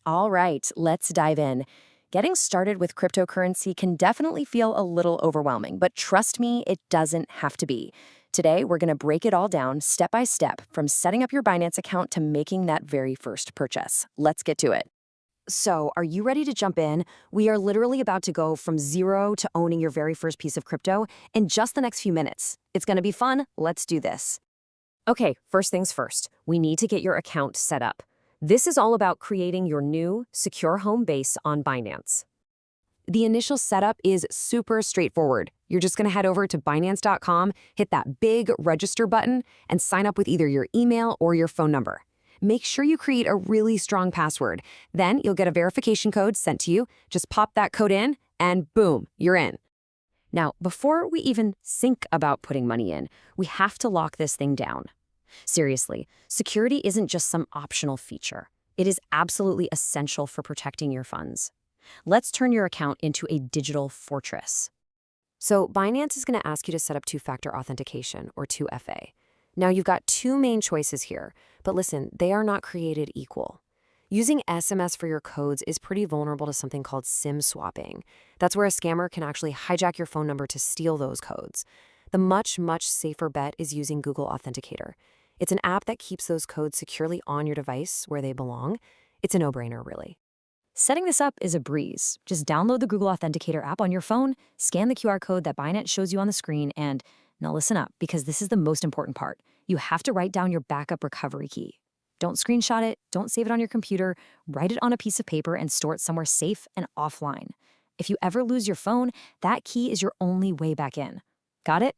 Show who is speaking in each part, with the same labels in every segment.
Speaker 1: All right, let's dive in. Getting started with cryptocurrency can definitely feel a little overwhelming, but trust me, it doesn't have to be. Today, we're going to break it all down step by step, from setting up your Binance account to making that very first purchase. Let's get to it. So, are you ready to jump in? We are literally about to go from zero to owning your very first piece of crypto in just the next few minutes. It's going to be fun. Let's do this. Okay, first things first, we need to get your account set up. This is all about creating your new, secure home base on Binance. The initial setup is super straightforward. You're just going to head over to Binance.com, hit that big register button, and sign up with either your email or your phone number. Make sure you create a really strong password. Then you'll get a verification code sent to you. Just pop that code in, and boom, you're in. Now, before we even think about putting money in, we have to lock this thing down. Seriously, security isn't just some optional feature. It is absolutely essential for protecting your funds. Let's turn your account into a digital fortress. So Binance is going to ask you to set up two-factor authentication, or 2FA. Now, you've got two main choices here, but listen, they are not created equal. Using SMS for your codes is pretty vulnerable to something called SIM swapping. That's where a scammer can actually hijack your phone number to steal those codes. The much safer bet is using Google Authenticator. It's an app that keeps those codes securely on your device where they belong. It's a no-brainer, really. Setting this up is a breeze. Just download the Google Authenticator app on your phone, scan the QR code that Binance shows you on the screen, and now listen up, because this is the most important part. You have to write down your backup recovery key. Don't screenshot it, don't save it on your computer, write it on a piece of paper and store it somewhere safe and offline. If you ever lose your phone, that key is your only way back in. Got it?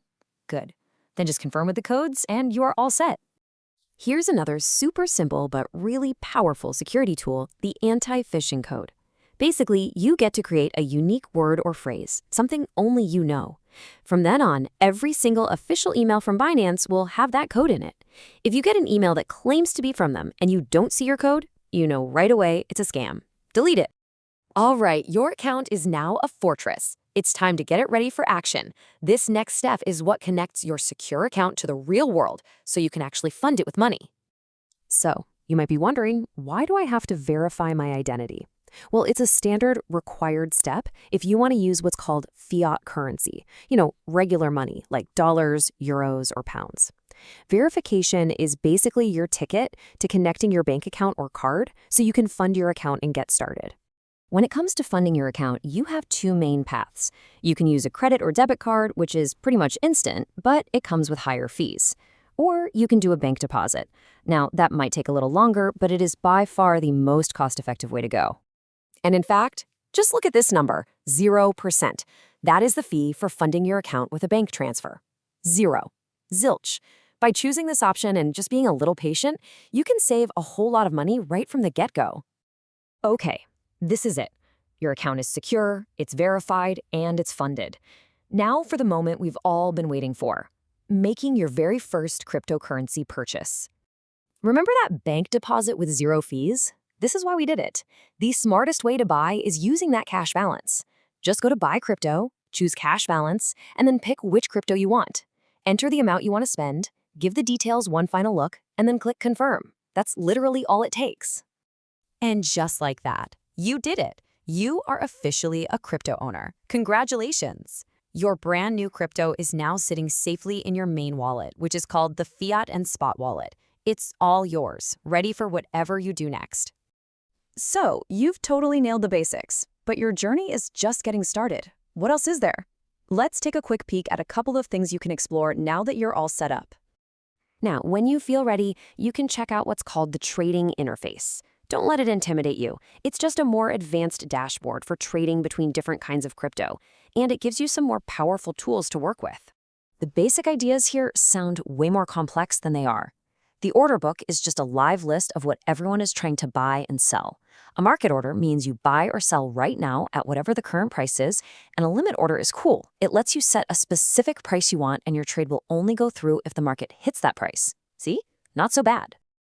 Speaker 1: Good. Then just confirm with the codes and you are all set. Here's another super simple but really powerful security tool, the anti-phishing code. Basically, you get to create a unique word or phrase, something only you know. From then on, every single official email from Binance will have that code in it. If you get an email that claims to be from them and you don't see your code, you know right away it's a scam. Delete it. All right, your account is now a fortress. It's time to get it ready for action. This next step is what connects your secure account to the real world, so you can actually fund it with money. So, you might be wondering, why do I have to verify my identity? Well, it's a standard required step if you want to use what's called fiat currency, regular money like dollars, euros, or pounds. Verification is basically your ticket to connecting your bank account or card so you can fund your account and get started. When it comes to funding your account, you have two main paths. You can use a credit or debit card, which is pretty much instant, but it comes with higher fees. Or you can do a bank deposit. Now, that might take a little longer, but it is by far the most cost-effective way to go. And in fact, just look at this number, 0%. That is the fee for funding your account with a bank transfer. 0. Zilch. By choosing this option and just being a little patient, you can save a whole lot of money right from the get-go. Okay, this is it. Your account is secure, it's verified, and it's funded. Now for the moment we've all been waiting for, making your very first cryptocurrency purchase. Remember that bank deposit with 0 fees? This is why we did it. The smartest way to buy is using that cash balance. Just go to Buy Crypto, choose Cash Balance, and then pick which crypto you want. Enter the amount you want to spend, give the details one final look, and then click Confirm. That's literally all it takes. And just like that, you did it. You are officially a crypto owner. Congratulations! Your brand new crypto is now sitting safely in your main wallet, which is called the Fiat and Spot wallet. It's all yours, ready for whatever you do next. So, you've totally nailed the basics, but your journey is just getting started. What else is there? Let's take a quick peek at a couple of things you can explore now that you're all set up. Now, when you feel ready, you can check out what's called the trading interface. Don't let it intimidate you. It's just a more advanced dashboard for trading between different kinds of crypto, and it gives you some more powerful tools to work with. The basic ideas here sound way more complex than they are. The order book is just a live list of what everyone is trying to buy and sell. A market order means you buy or sell right now at whatever the current price is, and a limit order is cool. It lets you set a specific price you want, and your trade will only go through if the market hits that price. See? Not so bad.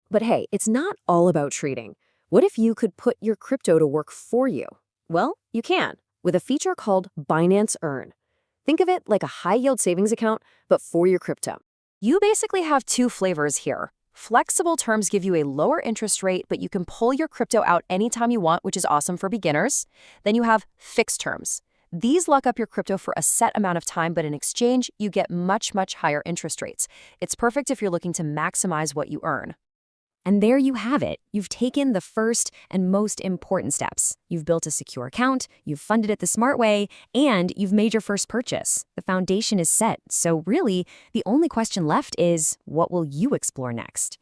Speaker 1: But hey, it's not all about trading. What if you could put your crypto to work for you? Well, you can, with a feature called Binance Earn. Think of it like a high-yield savings account, but for your crypto. You basically have two flavors here. Flexible terms give you a lower interest rate, but you can pull your crypto out anytime you want, which is awesome for beginners. Then you have fixed terms. These lock up your crypto for a set amount of time, but in exchange, you get much, much higher interest rates. It's perfect if you're looking to maximize what you earn. And there you have it. You've taken the first and most important steps. You've built a secure account, you've funded it the smart way, and you've made your first purchase. The foundation is set. So really, the only question left is, what will you explore next?